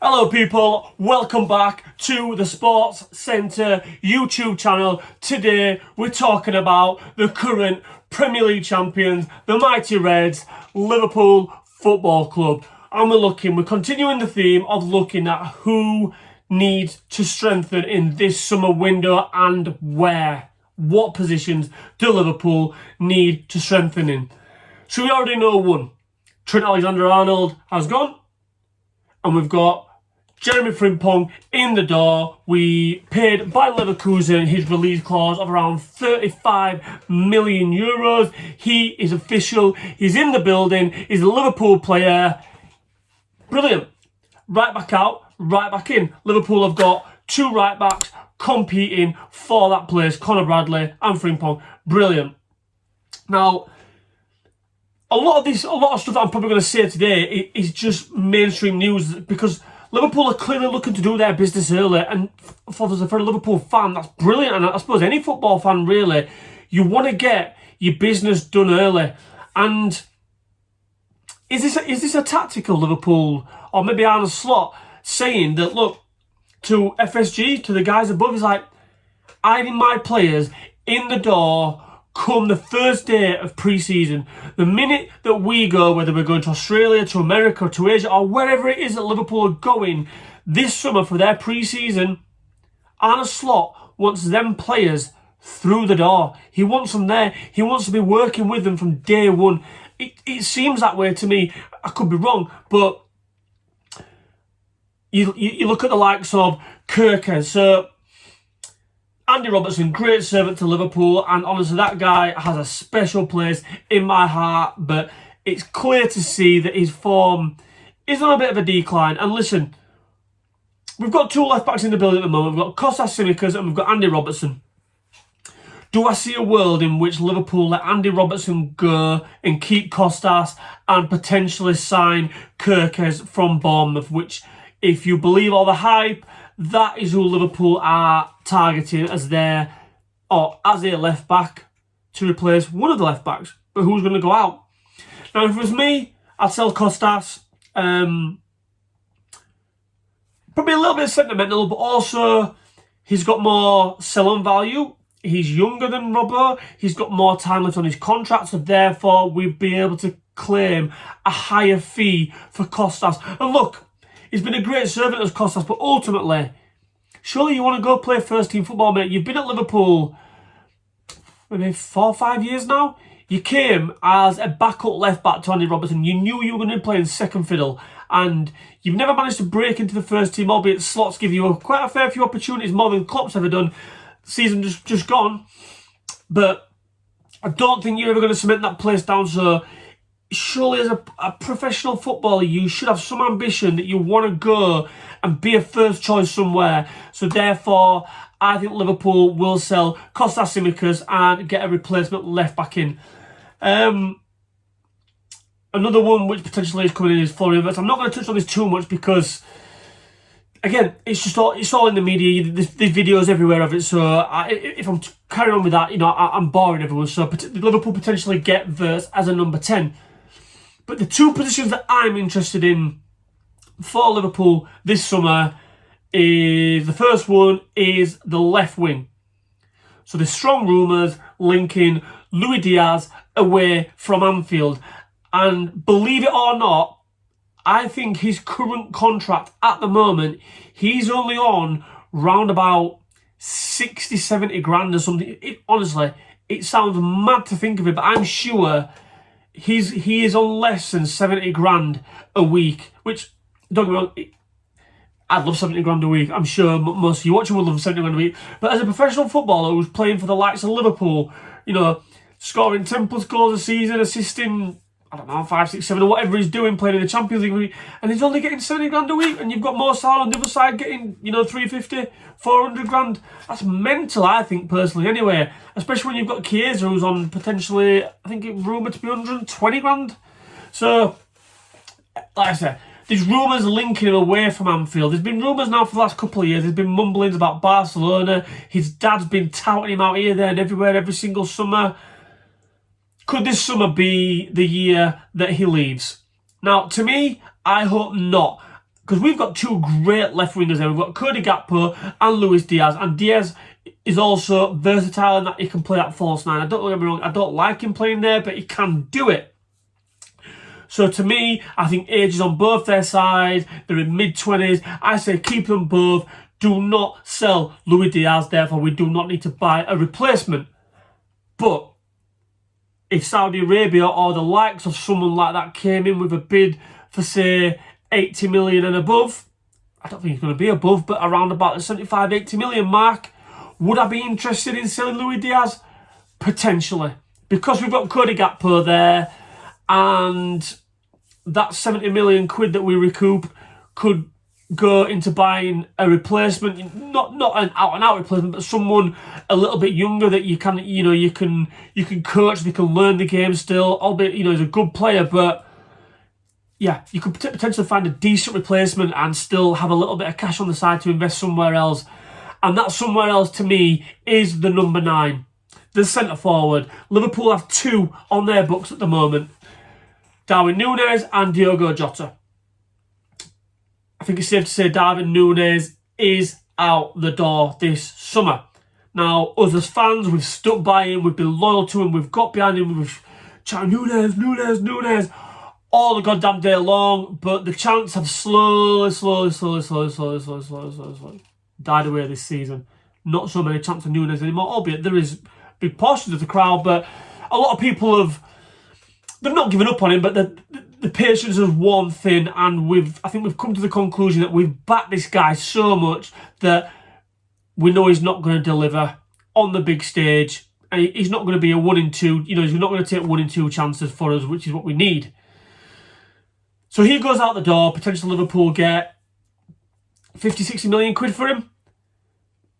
Hello people, welcome back to the Sports Centre YouTube channel. Today we're talking about the current Premier League champions, the mighty Reds, Liverpool Football Club. And we're continuing the theme of looking at who needs to strengthen in this summer window and where. What positions do Liverpool need to strengthen in? So we already know one. Trent Alexander-Arnold has gone. And we've got Jeremy Frimpong in the door. We paid by Leverkusen his release clause of around 35 million euros. He is official. He's in the building. He's a Liverpool player. Brilliant. Right back out, right back in. Liverpool have got two right backs competing for that place. Conor Bradley and Frimpong. Brilliant. Now, a lot of stuff that I'm probably going to say today is just mainstream news because Liverpool are clearly looking to do their business early, and for a Liverpool fan, that's brilliant. And I suppose any football fan, really, you want to get your business done early. And is this a tactical Liverpool, or maybe Arne Slot saying that, look, to FSG, to the guys above, is like, I need my players in the door come the first day of pre-season. The minute that we go, whether we're going to Australia, to America, to Asia, or wherever it is that Liverpool are going this summer for their pre-season, Arne Slot wants them players through the door. He wants them there. He wants to be working with them from day one. It seems that way to me. I could be wrong, but you look at the likes of Kirker. So Andy Robertson, great servant to Liverpool, and honestly that guy has a special place in my heart, but it's clear to see that his form is on a bit of a decline. And listen, we've got two left backs in the building at the moment. We've got Kostas Tsimikas and we've got Andy Robertson. Do I see a world in which Liverpool let Andy Robertson go and keep Kostas and potentially sign Kirkes from Bournemouth, which, if you believe all the hype, that is who Liverpool are targeting as their left back to replace one of the left backs. But who's going to go out? Now, if it was me, I'd sell Kostas. Probably a little bit sentimental, but also he's got more sell-on value. He's younger than Robbo. He's got more time left on his contract, so therefore we'd be able to claim a higher fee for Kostas. And look, he's been a great servant as Kostas, but ultimately, surely you want to go play first team football, mate. You've been at Liverpool maybe 4 or 5 years now. You came as a backup left back to Andy Robertson. You knew you were going to be playing second fiddle, and you've never managed to break into the first team, albeit Slots give you quite a fair few opportunities, more than Klopp's ever done. Season just gone, but I don't think you're ever going to cement that place down. So surely as a professional footballer, you should have some ambition that you want to go and be a first choice somewhere. So therefore, I think Liverpool will sell Kostas Tsimikas and get a replacement left back in. Another one which potentially is coming in is Florian Wirtz. I'm not going to touch on this too much because, again, it's all in the media. There's videos everywhere of it. So if I'm carrying on with that, I'm boring everyone. So Liverpool potentially get Wirtz as a number 10. But the two positions that I'm interested in for Liverpool this summer is, the first one is the left wing. So there's strong rumours linking Luis Diaz away from Anfield. And believe it or not, I think his current contract at the moment, he's only on round about 60, 70 grand or something. Honestly, it sounds mad to think of it, but I'm sure he is on less than 70 grand a week, which, don't get me wrong, I'd love 70 grand a week. I'm sure most of you watching would love 70 grand a week. But as a professional footballer who's playing for the likes of Liverpool, scoring 10 plus goals a season, assisting, 5, 6, 7, or whatever he's doing, playing in the Champions League, and he's only getting 70 grand a week, and you've got Mo Salah on the other side getting, 350, 400 grand. That's mental, I think, personally, anyway. Especially when you've got Chiesa, who's on potentially, I think it's rumoured to be 120 grand. So, like I said, there's rumours linking him away from Anfield. There's been rumours now for the last couple of years. There's been mumblings about Barcelona. His dad's been touting him out here, there, and everywhere, every single summer. Could this summer be the year that he leaves? Now, to me, I hope not. because we've got two great left wingers there. We've got Cody Gakpo and Luis Diaz, and Diaz is also versatile in that he can play that false nine. Don't get me wrong, I don't like him playing there, but he can do it. So to me, I think age is on both their sides. They're in mid-20s. I say keep them both. Do not sell Luis Diaz, therefore we do not need to buy a replacement. But if Saudi Arabia or the likes of someone like that came in with a bid for, say, 80 million and above, I don't think it's going to be above, but around about the 75, 80 million mark, would I be interested in selling Luis Diaz? Potentially. Because we've got Cody Gakpo there, and that 70 million quid that we recoup could go into buying a replacement, not an out-and-out replacement, but someone a little bit younger that you can, you can coach, they can learn the game still, albeit, he's a good player, but yeah, you could potentially find a decent replacement and still have a little bit of cash on the side to invest somewhere else. And that somewhere else, to me, is the number 9, the centre-forward. Liverpool have 2 on their books at the moment. Darwin Núñez and Diogo Jota. I think it's safe to say Darwin Núñez is out the door this summer. Now, us as fans, we've stuck by him, we've been loyal to him, we've got behind him, we've shouted Núñez all the goddamn day long, but the chants have slowly died away this season. Not so many chants of Núñez anymore, albeit there is big portions of the crowd, but a lot of people they've not given up on him, but the patience has worn thin, and I think we've come to the conclusion that we've backed this guy so much that we know he's not going to deliver on the big stage, and he's not going to be a 1 in 2. He's not going to take 1 in 2 chances for us, which is what we need. So he goes out the door. Potentially Liverpool get 50, 60 million quid for him.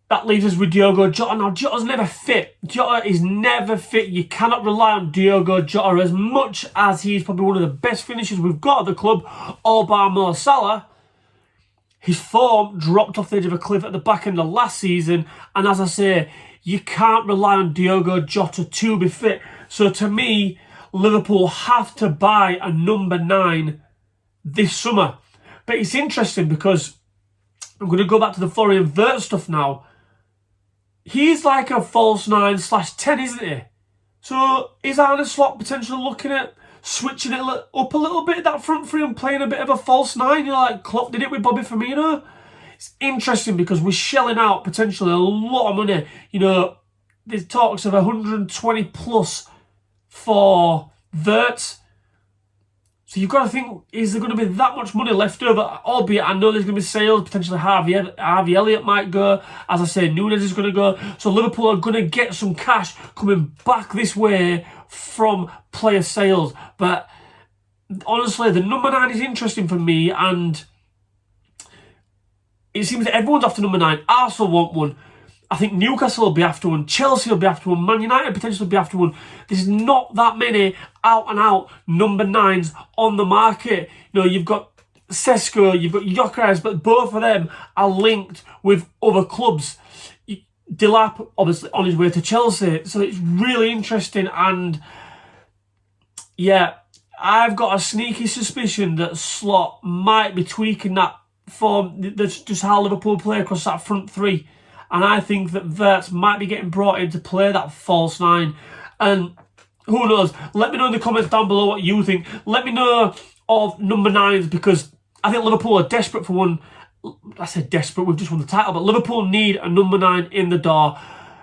That leaves us with Diogo Jota. Now, Jota's never fit. Jota is never fit. You cannot rely on Diogo Jota as much as he's probably one of the best finishers we've got at the club, all bar Mo Salah. His form dropped off the edge of a cliff at the back end of last season. And as I say, you can't rely on Diogo Jota to be fit. So to me, Liverpool have to buy a number 9 this summer. But it's interesting because I'm going to go back to the Florian Wirtz stuff now. He's like a false 9/10, isn't he? So is Arne Slot potentially looking at switching it up a little bit, that front three, and playing a bit of a false 9? Like Klopp did it with Bobby Firmino. It's interesting because we're shelling out potentially a lot of money. There's talks of 120 plus for Wirtz. So you've got to think, is there going to be that much money left over? Albeit, I know there's going to be sales. Potentially Harvey Elliott might go. As I say, Núñez is going to go. So Liverpool are going to get some cash coming back this way from player sales. But honestly, the number 9 is interesting for me. And it seems that everyone's after number 9. Arsenal want one. I think Newcastle will be after one. Chelsea will be after one. Man United potentially will be after one. There's not that many out-and-out number 9s on the market. You've got Sesko, you've got Gyökeres, but both of them are linked with other clubs. Delap, obviously, on his way to Chelsea. So it's really interesting. And, yeah, I've got a sneaky suspicion that Slot might be tweaking that form. That's just how Liverpool play across that front three. And I think that Wirtz might be getting brought in to play that false 9. And who knows? Let me know in the comments down below what you think. Let me know of number 9s, because I think Liverpool are desperate for one. I said desperate, we've just won the title. But Liverpool need a number 9 in the door.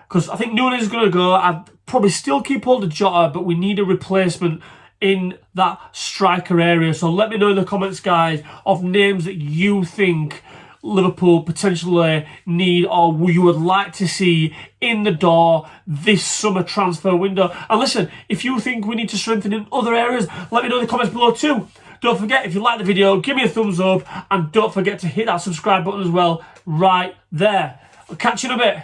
Because I think Núñez is going to go. I'd probably still keep hold of Jota, but we need a replacement in that striker area. So let me know in the comments, guys, of names that you think Liverpool potentially need or you would like to see in the door this summer transfer window. And listen, if you think we need to strengthen in other areas, let me know in the comments below too. Don't forget, if you like the video, give me a thumbs up, and don't forget to hit that subscribe button as well right there. I'll catch you in a bit.